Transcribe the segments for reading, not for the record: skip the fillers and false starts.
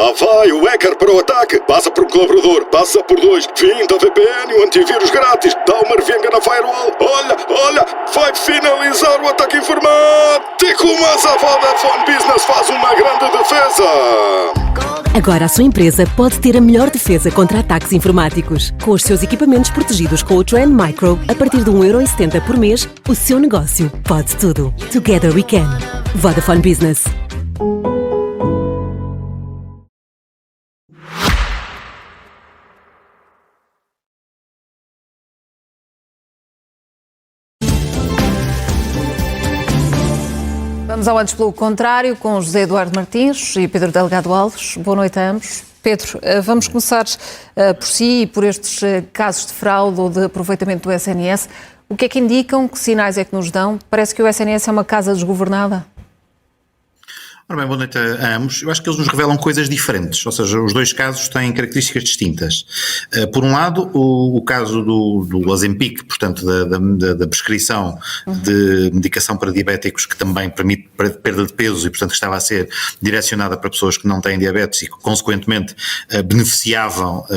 Lá vai o hacker para o ataque. Passa por um colaborador, passa por dois. Finta VPN e o antivírus grátis. Dá uma revenga na firewall. Olha, vai finalizar o ataque informático. Mas a Vodafone Business faz uma grande defesa. Agora a sua empresa pode ter a melhor defesa contra ataques informáticos. Com os seus equipamentos protegidos com o Trend Micro, a partir de 1,70€ por mês, o seu negócio pode tudo. Together we can. Vodafone Business. Vamos ao Antes pelo Contrário, com José Eduardo Martins e Pedro Delgado Alves. Boa noite a ambos. Pedro, vamos começar por si e por estes casos de fraude ou de aproveitamento do SNS. O que é que indicam? Que sinais é que nos dão? Parece que o SNS é uma casa desgovernada? Ora bem, boa noite a ambos. Eu acho que eles nos revelam coisas diferentes, ou seja, os dois casos têm características distintas. Por um lado, o caso do Ozempic, portanto, da prescrição de medicação para diabéticos, que também permite perda de peso e, portanto, que estava a ser direcionada para pessoas que não têm diabetes e que, consequentemente, beneficiavam,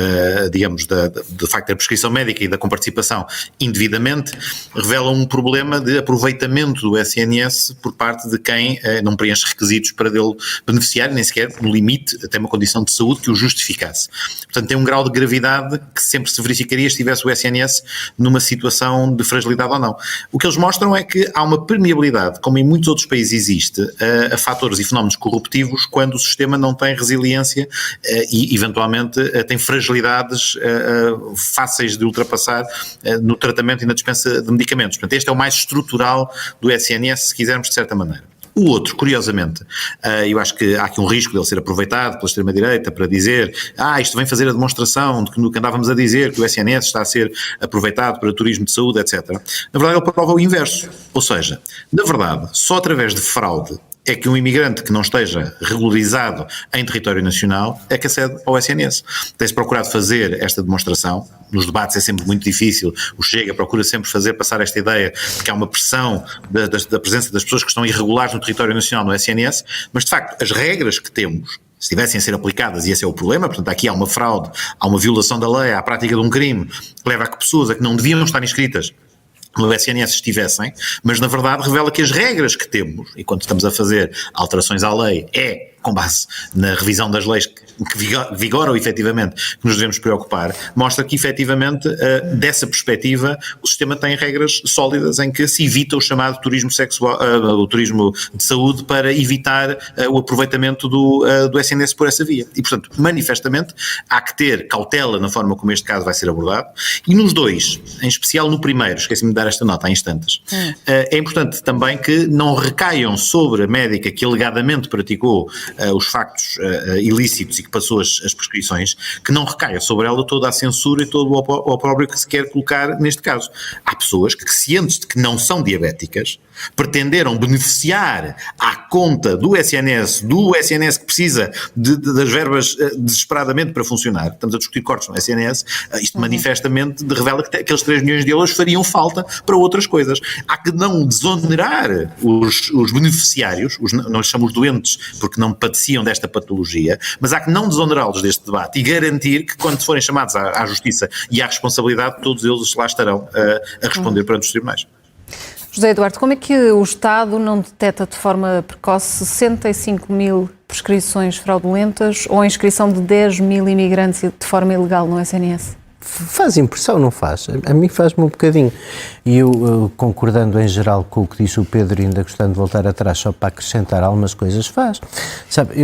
digamos, do facto da prescrição médica e da comparticipação indevidamente, revelam um problema de aproveitamento do SNS por parte de quem não preenche requisitos para dele beneficiar, nem sequer no limite até uma condição de saúde que o justificasse. Portanto, tem um grau de gravidade que sempre se verificaria se tivesse o SNS numa situação de fragilidade ou não. O que eles mostram é que há uma permeabilidade, como em muitos outros países existe, a fatores e fenómenos corruptivos quando o sistema não tem resiliência e, eventualmente, tem fragilidades fáceis de ultrapassar no tratamento e na dispensa de medicamentos. Portanto, este é o mais estrutural do SNS, se quisermos, de certa maneira. O outro, curiosamente, eu acho que há aqui um risco dele ser aproveitado pela extrema-direita para dizer isto vem fazer a demonstração de que no que andávamos a dizer, que o SNS está a ser aproveitado para turismo de saúde, etc. Na verdade, ele prova o inverso. Ou seja, na verdade, só através de fraude é que um imigrante que não esteja regularizado em território nacional é que acede ao SNS. Tem-se procurado fazer esta demonstração. Nos debates é sempre muito difícil. O Chega procura sempre passar esta ideia de que há uma pressão da presença das pessoas que estão irregulares no território nacional no SNS, mas de facto as regras que temos, se tivessem a ser aplicadas, e esse é o problema, portanto aqui há uma fraude, há uma violação da lei, há a prática de um crime que leva a que pessoas a que não deviam estar inscritas no SNS estivessem, mas na verdade revela que as regras que temos, e quando estamos a fazer alterações à lei, é com base na revisão das leis que vigoram efetivamente, que nos devemos preocupar, mostra que efetivamente, dessa perspectiva, o sistema tem regras sólidas em que se evita o chamado turismo sexual, o turismo de saúde, para evitar o aproveitamento do SNS por essa via. E, portanto, manifestamente, há que ter cautela na forma como este caso vai ser abordado, e nos dois, em especial no primeiro, esqueci-me de dar esta nota há instantes, é importante também que não recaiam sobre a médica que alegadamente praticou os factos ilícitos e que passou as prescrições, que não recaia sobre ela toda a censura e todo o opróbrio que se quer colocar neste caso. Há pessoas que, cientes de que não são diabéticas, pretenderam beneficiar à conta do SNS que precisa das verbas desesperadamente para funcionar. Estamos a discutir cortes no SNS, isto manifestamente revela que aqueles 3 milhões de euros fariam falta para outras coisas. Há que não desonerar os beneficiários, nós chamamos doentes porque não padeciam desta patologia, mas há que não desonerá-los deste debate e garantir que, quando forem chamados à justiça e à responsabilidade, todos eles lá estarão a responder perante os tribunais. José Eduardo, como é que o Estado não detecta de forma precoce 65 mil prescrições fraudulentas ou a inscrição de 10 mil imigrantes de forma ilegal no SNS? Faz impressão, não faz? A mim faz-me um bocadinho. E eu, concordando em geral com o que disse o Pedro, ainda gostando de voltar atrás só para acrescentar algumas coisas, faz. Sabe,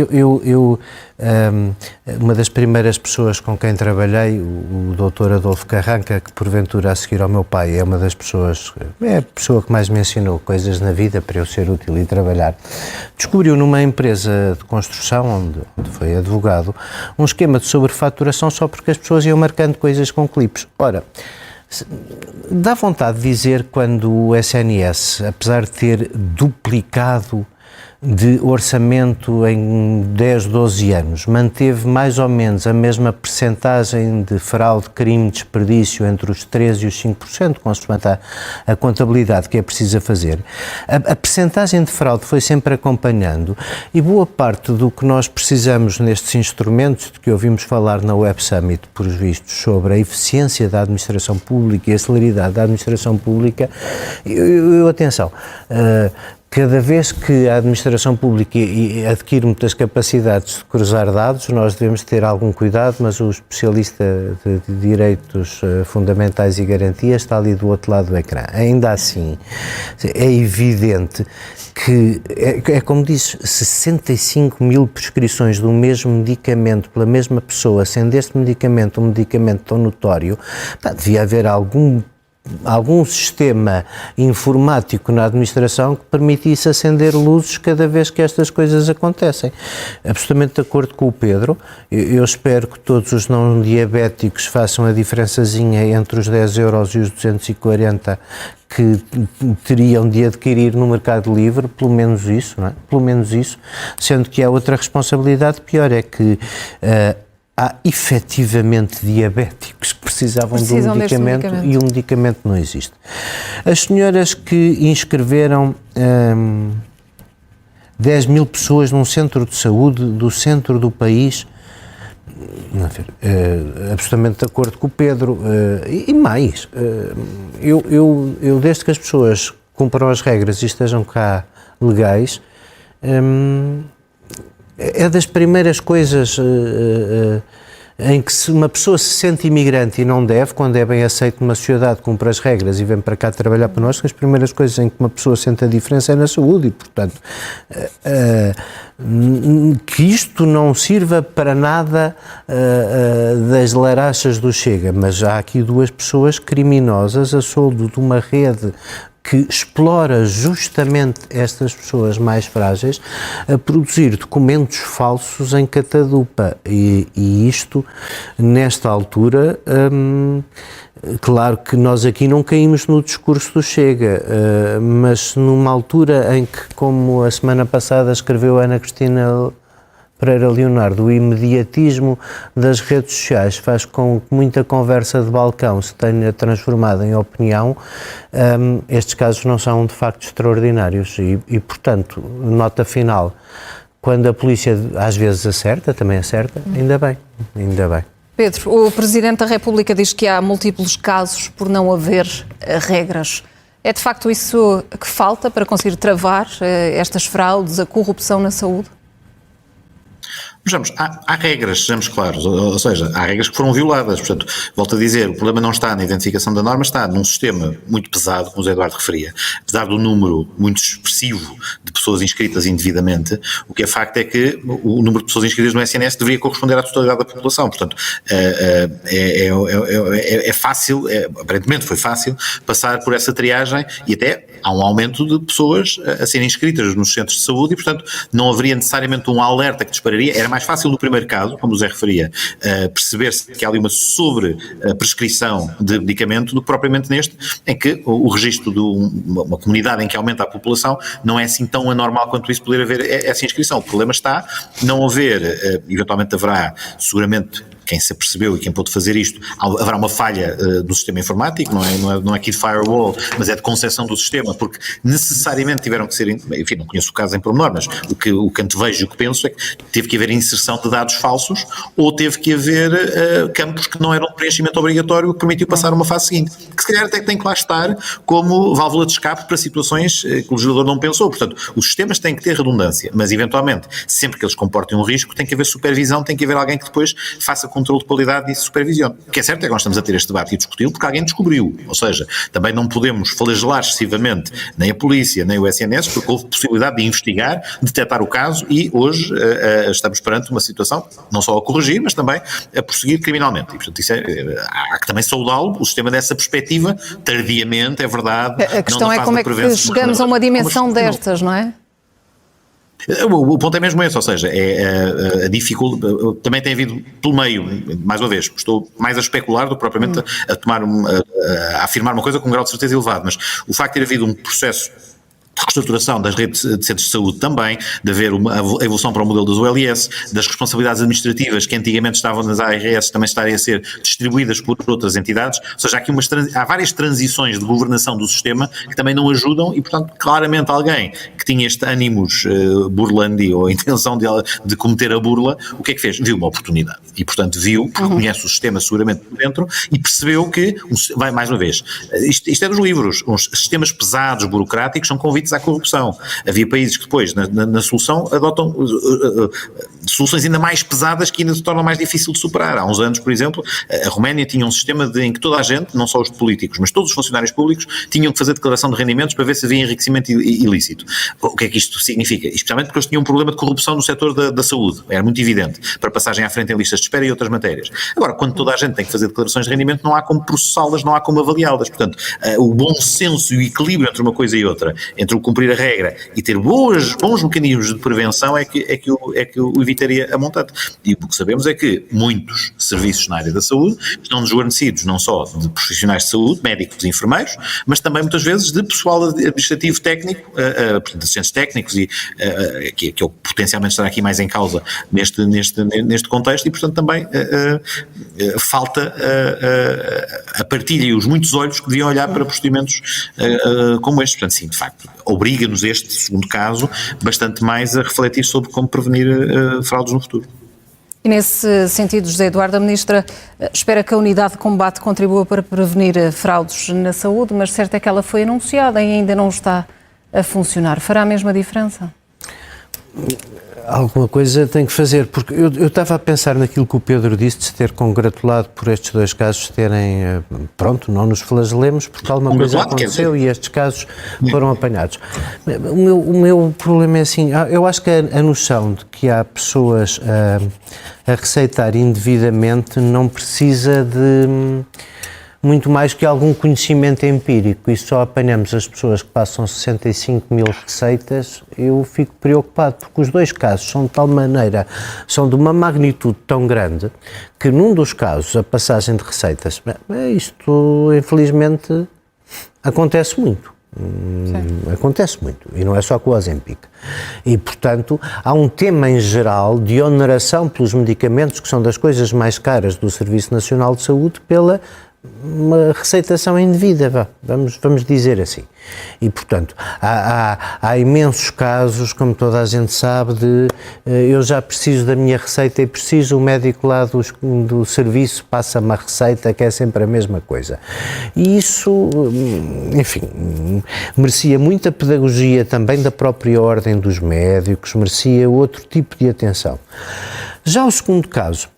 uma das primeiras pessoas com quem trabalhei, o Dr. Adolfo Carranca, que porventura a seguir ao meu pai é uma das pessoas, é a pessoa que mais me ensinou coisas na vida para eu ser útil e trabalhar, descobriu numa empresa de construção, onde foi advogado, um esquema de sobrefaturação só porque as pessoas iam marcando coisas com clipes. Ora, dá vontade de dizer quando o SNS, apesar de ter duplicado de orçamento em 10, 12 anos, manteve mais ou menos a mesma percentagem de fraude, crime, desperdício entre os 3% e os 5%, consoante a contabilidade que é preciso fazer. A percentagem de fraude foi sempre acompanhando e boa parte do que nós precisamos nestes instrumentos de que ouvimos falar na Web Summit, por vistos, sobre a eficiência da administração pública e a celeridade da administração pública, atenção, cada vez que a administração pública adquire muitas capacidades de cruzar dados, nós devemos ter algum cuidado, mas o especialista de direitos fundamentais e garantias está ali do outro lado do ecrã. Ainda assim, é evidente que, é como diz, 65 mil prescrições do mesmo medicamento pela mesma pessoa, sendo este medicamento um medicamento tão notório, devia haver algum sistema informático na administração que permitisse acender luzes cada vez que estas coisas acontecem. Absolutamente de acordo com o Pedro, eu espero que todos os não diabéticos façam a diferençazinha entre os 10 euros e os 240 que teriam de adquirir no Mercado Livre, pelo menos isso, não é? Pelo menos isso, sendo que há outra responsabilidade pior, é que há efetivamente diabéticos que precisam de um medicamento e o medicamento não existe. As senhoras que inscreveram 10 mil pessoas num centro de saúde do centro do país, absolutamente de acordo com o Pedro, e mais, eu desde que as pessoas cumpram as regras e estejam cá legais, é das primeiras coisas em que se uma pessoa se sente imigrante e não deve, quando é bem aceito numa sociedade, cumpre as regras e vem para cá trabalhar para nós, que as primeiras coisas em que uma pessoa sente a diferença é na saúde e, portanto, que isto não sirva para nada das larachas do Chega, mas há aqui duas pessoas criminosas a soldo de uma rede que explora justamente estas pessoas mais frágeis a produzir documentos falsos em catadupa. E isto, nesta altura, claro que nós aqui não caímos no discurso do Chega, mas numa altura em que, como a semana passada escreveu Ana Cristina Pereira Leonardo, o imediatismo das redes sociais faz com que muita conversa de balcão se tenha transformado em opinião, estes casos não são de facto extraordinários e, portanto, nota final, quando a polícia às vezes acerta, também acerta, ainda bem. Pedro, o Presidente da República diz que há múltiplos casos por não haver regras. É de facto isso que falta para conseguir travar estas fraudes, a corrupção na saúde? Vejamos, há regras, sejamos claros, ou seja, há regras que foram violadas, portanto, volto a dizer, o problema não está na identificação da norma, está num sistema muito pesado, como o José Eduardo referia, apesar do número muito expressivo de pessoas inscritas indevidamente, o que é facto é que o número de pessoas inscritas no SNS deveria corresponder à totalidade da população, portanto, é fácil, aparentemente foi fácil, passar por essa triagem e até há um aumento de pessoas a serem inscritas nos centros de saúde e, portanto, não haveria necessariamente um alerta que dispararia, era mais fácil no primeiro caso, como o Zé referia, perceber-se que há ali uma sobre-prescrição de medicamento do que propriamente neste, em que o registro de uma comunidade em que aumenta a população não é assim tão anormal quanto isso poder haver essa inscrição. O problema está não haver, eventualmente haverá seguramente quem se apercebeu e quem pôde fazer isto, haverá uma falha do sistema informático, não é aqui de firewall, mas é de concepção do sistema, porque necessariamente tiveram que ser, enfim, não conheço o caso em pormenor, mas o que antevejo e o que penso é que teve que haver inserção de dados falsos ou teve que haver campos que não eram de preenchimento obrigatório, que permitiu passar uma fase seguinte, que se calhar até tem que lá estar como válvula de escape para situações que o legislador não pensou. Portanto, os sistemas têm que ter redundância, mas eventualmente, sempre que eles comportem um risco, tem que haver supervisão, tem que haver alguém que depois faça controle de qualidade e supervisione. O que é certo é que nós estamos a ter este debate e discuti-lo porque alguém descobriu, ou seja, também não podemos flagelar excessivamente nem a polícia, nem o SNS, porque houve possibilidade de investigar, detectar o caso e hoje estamos perante uma situação não só a corrigir, mas também a prosseguir criminalmente. E, portanto, isso há que também saudá-lo, o sistema dessa perspectiva, tardiamente, é verdade. A questão é como é que chegamos a uma dimensão destas, não é? O ponto é mesmo esse, ou seja, a dificuldade, também tem havido pelo meio, mais uma vez, estou mais a especular do que propriamente a afirmar uma coisa com um grau de certeza elevado, mas o facto de ter havido um processo reestruturação das redes de centros de saúde também, de haver a evolução para o modelo das OLS, das responsabilidades administrativas que antigamente estavam nas ARS também estarem a ser distribuídas por outras entidades, ou seja, há várias transições de governação do sistema que também não ajudam e, portanto, claramente alguém que tinha este ânimos burlandi ou a intenção de cometer a burla, o que é que fez? Viu uma oportunidade e, portanto, viu, porque conhece o sistema seguramente por dentro e percebeu que, vai mais uma vez, isto é dos livros, os sistemas pesados, burocráticos, são convites à corrupção. Havia países que depois, na solução, adotam soluções ainda mais pesadas que ainda se tornam mais difícil de superar. Há uns anos, por exemplo, a Roménia tinha um sistema em que toda a gente, não só os políticos, mas todos os funcionários públicos, tinham que fazer declaração de rendimentos para ver se havia enriquecimento ilícito. O que é que isto significa? Especialmente porque eles tinham um problema de corrupção no setor da saúde. Era muito evidente. Para passagem à frente em listas de espera e outras matérias. Agora, quando toda a gente tem que fazer declarações de rendimento, não há como processá-las, não há como avaliá-las. Portanto, o bom senso e o equilíbrio entre uma coisa e outra, entre o cumprir a regra e ter bons mecanismos de prevenção é que o evitaria a montante. E o que sabemos é que muitos serviços na área da saúde estão desguarnecidos não só de profissionais de saúde, médicos e enfermeiros, mas também muitas vezes de pessoal administrativo técnico, portanto, assistentes técnicos e que é o que potencialmente estará aqui mais em causa neste contexto e, portanto, também falta a partilha e os muitos olhos que deviam olhar para procedimentos como este. Portanto, sim, de facto, obriga-nos este segundo caso bastante mais a refletir sobre como prevenir fraudes no futuro. E nesse sentido, José Eduardo, a Ministra espera que a unidade de combate contribua para prevenir fraudes na saúde, mas certo é que ela foi anunciada e ainda não está a funcionar. Fará a mesma diferença? Alguma coisa tem que fazer, porque eu estava a pensar naquilo que o Pedro disse, de se ter congratulado por estes dois casos terem, pronto, não nos flagelemos, porque alguma coisa aconteceu e estes casos foram apanhados. O meu problema é assim, eu acho que a noção de que há pessoas a receitar indevidamente não precisa de muito mais que algum conhecimento empírico, e só apanhamos as pessoas que passam 65 mil receitas, eu fico preocupado, porque os dois casos são de tal maneira, são de uma magnitude tão grande, que num dos casos, a passagem de receitas, isto infelizmente acontece muito. Acontece muito, e não é só com o Ozempic. E, portanto, há um tema em geral de oneração pelos medicamentos, que são das coisas mais caras do Serviço Nacional de Saúde, pela uma receitação indevida, vamos dizer assim. E, portanto, há imensos casos, como toda a gente sabe, de eu já preciso da minha receita e preciso, o médico lá do serviço passa-me a receita, que é sempre a mesma coisa. E isso, enfim, merecia muita pedagogia também da própria ordem dos médicos, merecia outro tipo de atenção. Já o segundo caso,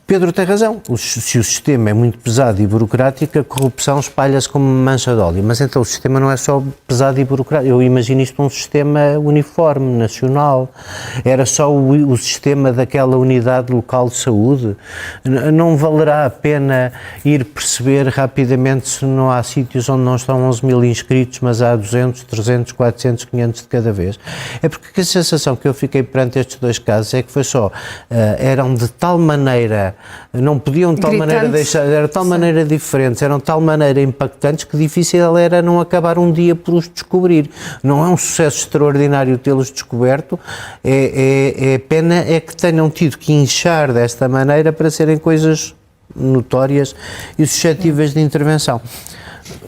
Pedro tem razão, se o sistema é muito pesado e burocrático, a corrupção espalha-se como mancha de óleo, mas então o sistema não é só pesado e burocrático, eu imagino isto um sistema uniforme, nacional, era só o sistema daquela unidade local de saúde, não valerá a pena ir perceber rapidamente se não há sítios onde não estão 11 mil inscritos, mas há 200, 300, 400, 500 de cada vez? É porque a sensação que eu fiquei perante estes dois casos é que foi só eram de tal maneira, não podiam de tal maneira deixar, eram de tal maneira diferentes, eram de tal maneira impactantes que difícil era não acabar um dia por os descobrir. Não é um sucesso extraordinário tê-los descoberto, pena é que tenham tido que inchar desta maneira para serem coisas notórias e suscetíveis de intervenção.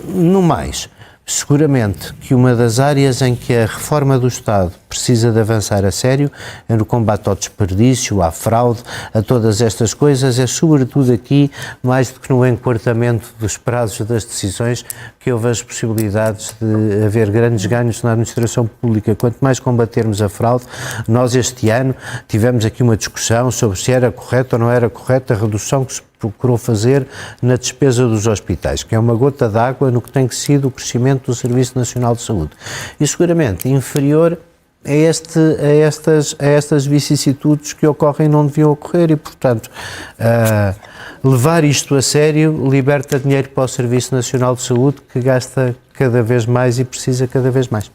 No mais, seguramente que uma das áreas em que a reforma do Estado precisa de avançar a sério é no combate ao desperdício, à fraude, a todas estas coisas, é sobretudo aqui, mais do que no enquartamento dos prazos das decisões, que eu vejo possibilidades de haver grandes ganhos na administração pública. Quanto mais combatermos a fraude, nós este ano tivemos aqui uma discussão sobre se era correta ou não era correta a redução que se procurou fazer na despesa dos hospitais, que é uma gota d'água no que tem sido o crescimento do Serviço Nacional de Saúde. E seguramente inferior a estas vicissitudes que ocorrem e não deviam ocorrer e, portanto, levar isto a sério liberta dinheiro para o Serviço Nacional de Saúde, que gasta cada vez mais e precisa cada vez mais.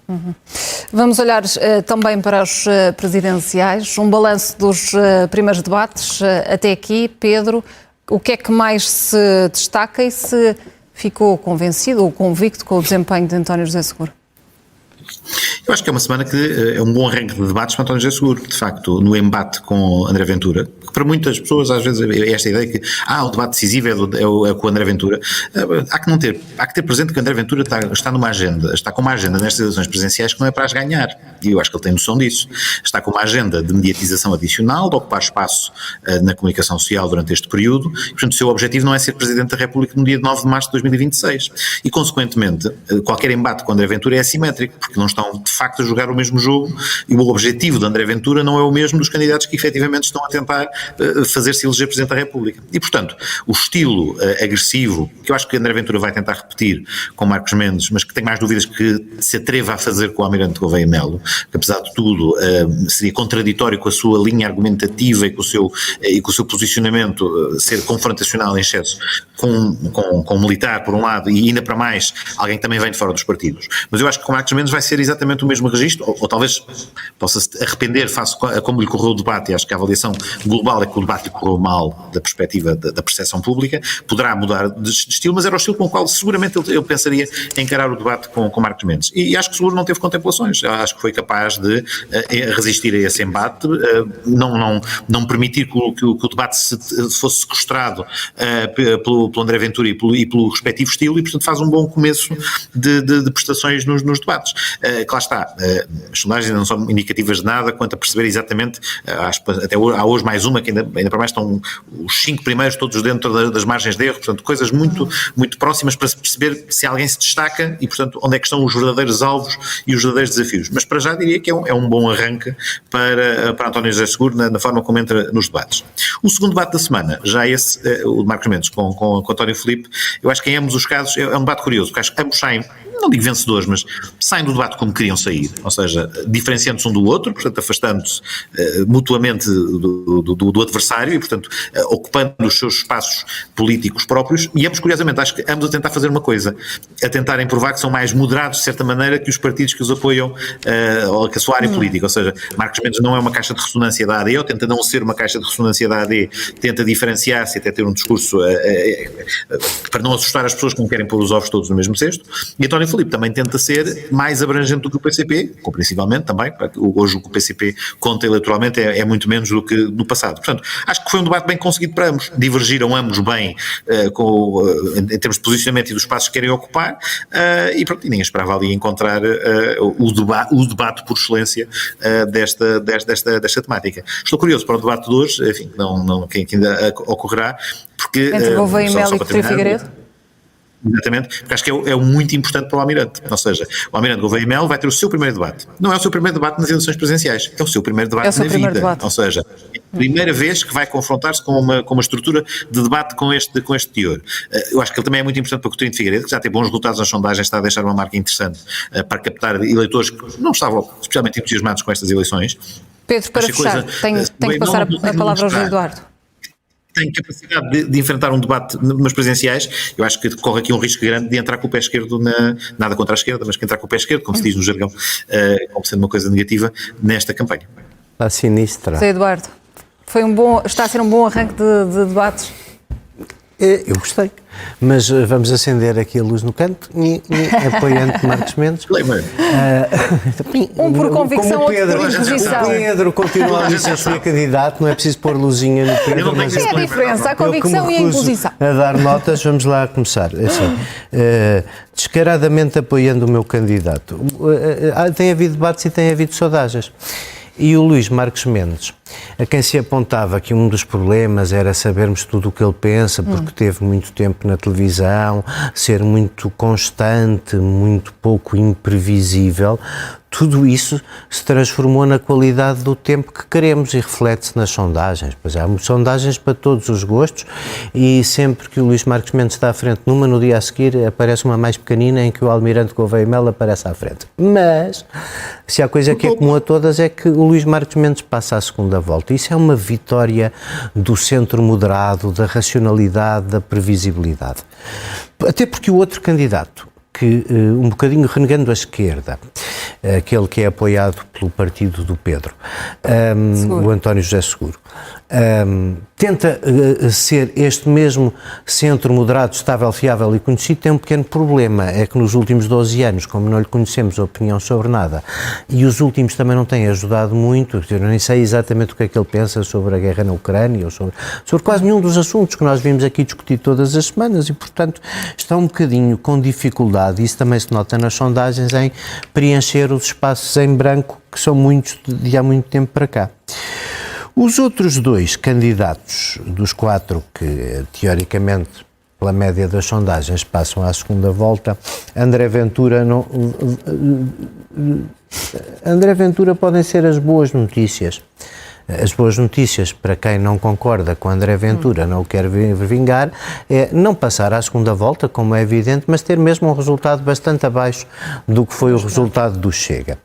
Vamos olhar também para os presidenciais, um balanço dos primeiros debates até aqui. Pedro, o que é que mais se destaca e se ficou convencido ou convicto com o desempenho de António José Seguro? Eu acho que é uma semana que é um bom arranque de debates para António José Seguro, de facto, no embate com André Ventura, que para muitas pessoas às vezes é esta ideia que o debate decisivo é com André Ventura. Há que ter presente que André Ventura está com uma agenda nestas eleições presidenciais que não é para as ganhar, e eu acho que ele tem noção disso. Está com uma agenda de mediatização adicional, de ocupar espaço na comunicação social durante este período, e, portanto o seu objetivo não é ser Presidente da República no dia 9 de março de 2026, e consequentemente qualquer embate com André Ventura é assimétrico, porque não estão de facto a jogar o mesmo jogo, e o objetivo de André Ventura não é o mesmo dos candidatos que efetivamente estão a tentar fazer-se eleger Presidente da República. E portanto, o estilo agressivo, que eu acho que André Ventura vai tentar repetir com Marcos Mendes, mas que tenho mais dúvidas que se atreva a fazer com o Almirante Gouveia Melo, que apesar de tudo seria contraditório com a sua linha argumentativa e com o seu posicionamento ser confrontacional em excesso com o militar, por um lado, e ainda para mais alguém que também vem de fora dos partidos. Mas eu acho que com Marcos Mendes vai ser exatamente o mesmo registro, ou talvez possa se arrepender face a como lhe correu o debate, e acho que a avaliação global é que o debate lhe correu mal da perspectiva da percepção pública, poderá mudar de estilo, mas era o estilo com o qual seguramente ele pensaria em encarar o debate com Marcos Mendes. E acho que Seguro não teve contemplações, acho que foi capaz de resistir a esse embate, não permitir que o debate fosse sequestrado pelo André Ventura e pelo respectivo estilo, e portanto faz um bom começo de prestações nos debates. Que lá está, as sondagens ainda não são indicativas de nada quanto a perceber exatamente, até há hoje mais uma que ainda para mais estão os 5 primeiros todos dentro das margens de erro, portanto coisas muito próximas para se perceber se alguém se destaca e portanto onde é que estão os verdadeiros alvos e os verdadeiros desafios. Mas para já diria que é um bom arranque para António José Seguro na forma como entra nos debates. O segundo debate da semana, já esse, o de Marcos Mendes com António Filipe, eu acho que em ambos os casos é um debate curioso, porque acho que ambos saem, não digo vencedores, mas saem do debate como queriam sair, ou seja, diferenciando-se um do outro, portanto afastando-se mutuamente do adversário e portanto ocupando os seus espaços políticos próprios, e ambos, curiosamente, acho que ambos a tentar fazer uma coisa, a tentarem provar que são mais moderados de certa maneira que os partidos que os apoiam, ou que a sua área política, ou seja, Marcos Mendes não é uma caixa de ressonância da AD, ou tenta não ser uma caixa de ressonância da AD, tenta diferenciar-se e até ter um discurso para não assustar as pessoas que não querem pôr os ovos todos no mesmo cesto, e António Filipe também tenta ser mais abrangente do que o PCP, compreensivelmente também, hoje o que o PCP conta eleitoralmente é muito menos do que no passado. Portanto, acho que foi um debate bem conseguido para ambos, divergiram ambos bem em termos de posicionamento e dos espaços que querem ocupar, e pronto, ninguém esperava ali encontrar o debate por excelência desta temática. Estou curioso para o debate de hoje, enfim, que ainda ocorrerá, porque... Entre Gouveia Melo e Coutinho Figueiredo? Exatamente, porque acho que é muito importante para o Almirante, ou seja, o Almirante Gouveia Melo vai ter o seu primeiro debate, não é o seu primeiro debate nas eleições presidenciais, é o seu primeiro debate na vida, ou seja, é a primeira vez que vai confrontar-se com uma estrutura de debate com este teor. Eu acho que ele também é muito importante para Coutinho de Figueiredo, que já tem bons resultados nas sondagens, está a deixar uma marca interessante para captar eleitores que não estavam especialmente entusiasmados com estas eleições. Pedro, para fechar, tenho que passar a palavra ao José Eduardo. Tem capacidade de enfrentar um debate nas presidenciais, eu acho que corre aqui um risco grande de entrar com o pé esquerdo, nada contra a esquerda, mas que entrar com o pé esquerdo, como se diz no jargão, como sendo uma coisa negativa nesta campanha. Está sinistra. José Eduardo, está a ser um bom arranque de debates? Eu gostei, mas vamos acender aqui a luz no canto e apoiando Marcos Mendes. Um por convicção, outro por imposição. O Pedro continua a ser candidato, não é preciso pôr luzinha no Pedro. Mas é a diferença, a convicção e a imposição. A dar notas, vamos lá começar. Assim, descaradamente apoiando o meu candidato. Tem havido debates e tem havido sondagens. E o Luís Marcos Mendes, a quem se apontava que um dos problemas era sabermos tudo o que ele pensa, porque teve muito tempo na televisão, ser muito constante, muito pouco imprevisível, tudo isso se transformou na qualidade do tempo que queremos e reflete-se nas sondagens. Pois há sondagens para todos os gostos e sempre que o Luís Marcos Mendes está à frente numa, no dia a seguir aparece uma mais pequenina em que o Almirante Gouveia Melo aparece à frente. Mas, se há coisa que é comum a todas é que o Luís Marcos Mendes passa à segunda volta. Isso é uma vitória do centro moderado, da racionalidade, da previsibilidade. Até porque o outro candidato, que um bocadinho renegando a esquerda, aquele que é apoiado pelo partido do Pedro, o António José Seguro, tenta ser este mesmo centro moderado, estável, fiável e conhecido, tem um pequeno problema, é que nos últimos 12 anos, como não lhe conhecemos opinião sobre nada, e os últimos também não têm ajudado muito, eu nem sei exatamente o que é que ele pensa sobre a guerra na Ucrânia, ou sobre quase nenhum dos assuntos que nós vimos aqui discutir todas as semanas, e portanto está um bocadinho com dificuldade, isso também se nota nas sondagens, em preencher os espaços em branco, que são muitos de há muito tempo para cá. Os outros dois candidatos dos 4 que, teoricamente, pela média das sondagens, passam à segunda volta, André Ventura podem ser as boas notícias. As boas notícias para quem não concorda com André Ventura, não o quer vingar, é não passar à segunda volta, como é evidente, mas ter mesmo um resultado bastante abaixo do que foi o resultado do Chega.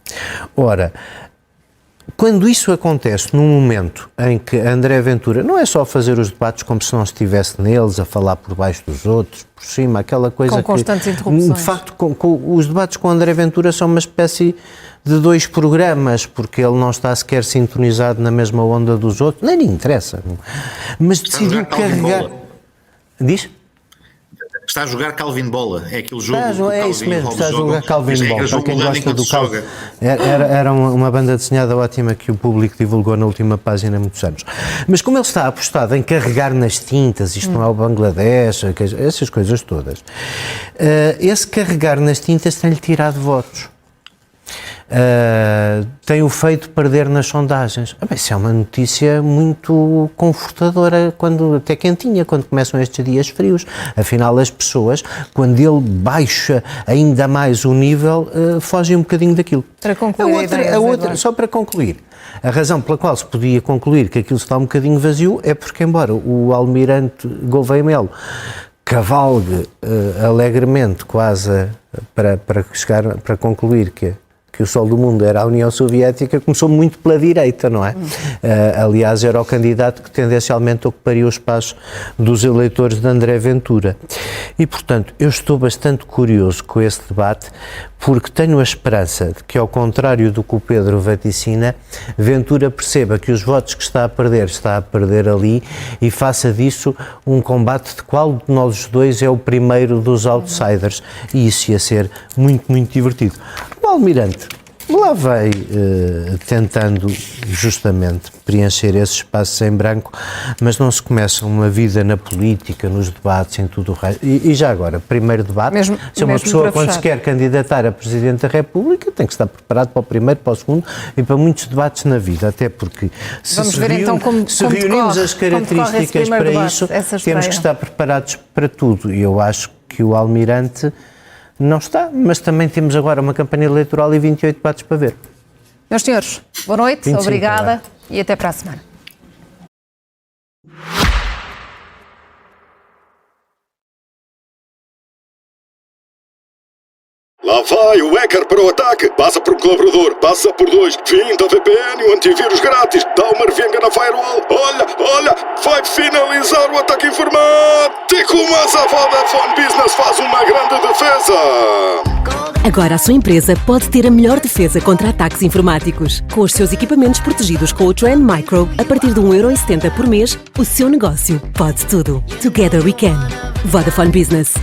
Ora, quando isso acontece num momento em que André Ventura não é só fazer os debates como se não estivesse neles, a falar por baixo dos outros, por cima, aquela coisa com constantes interrupções. De facto, os debates com André Ventura são uma espécie de 2 programas, porque ele não está sequer sintonizado na mesma onda dos outros, nem lhe interessa. Mas decidiu carregar... Diz? Está a jogar Calvin Bola, é aquele jogo. É isso mesmo, está a jogar Calvin Bola. Para quem gosta do Calvin. Era uma banda desenhada ótima que o público divulgou na última página há muitos anos. Mas como ele está apostado em carregar nas tintas, isto não é o Bangladesh, essas coisas todas, esse carregar nas tintas tem-lhe tirado votos. Tem o feito perder nas sondagens. Isso é uma notícia muito confortadora, até quentinha, quando começam estes dias frios. Afinal, as pessoas, quando ele baixa ainda mais o nível, fogem um bocadinho daquilo. Para concluir só para concluir, a razão pela qual se podia concluir que aquilo está um bocadinho vazio é porque, embora o almirante Gouveia Melo cavalgue alegremente quase para concluir que o sol do mundo era a União Soviética, começou muito pela direita, não é? Aliás, era o candidato que tendencialmente ocuparia o espaço dos eleitores de André Ventura. E, portanto, eu estou bastante curioso com esse debate, porque tenho a esperança de que, ao contrário do que o Pedro vaticina, Ventura perceba que os votos que está a perder ali, e faça disso um combate de qual de nós os dois é o primeiro dos outsiders. E isso ia ser muito, muito divertido. O Almirante lá vai tentando justamente preencher esses espaços em branco, mas não se começa uma vida na política, nos debates, em tudo o resto. E já agora, primeiro debate, se uma pessoa quando se quer candidatar a Presidente da República tem que estar preparado para o primeiro, para o segundo e para muitos debates na vida, até porque se reunimos as características para isso, temos que estar preparados para tudo. E eu acho que o Almirante não está, mas também temos agora uma campanha eleitoral e 28 debates para ver. Meus senhores, boa noite, obrigada e até para a semana. Lá vai o hacker para o ataque. Passa por um colaborador, passa por 2. Finta VPN e o antivírus grátis. Dá uma revenga na firewall. Olha, vai finalizar o ataque informático. Mas a Vodafone Business faz uma grande defesa. Agora a sua empresa pode ter a melhor defesa contra ataques informáticos. Com os seus equipamentos protegidos com o Trend Micro, a partir de 1,70€ por mês, o seu negócio pode tudo. Together we can. Vodafone Business.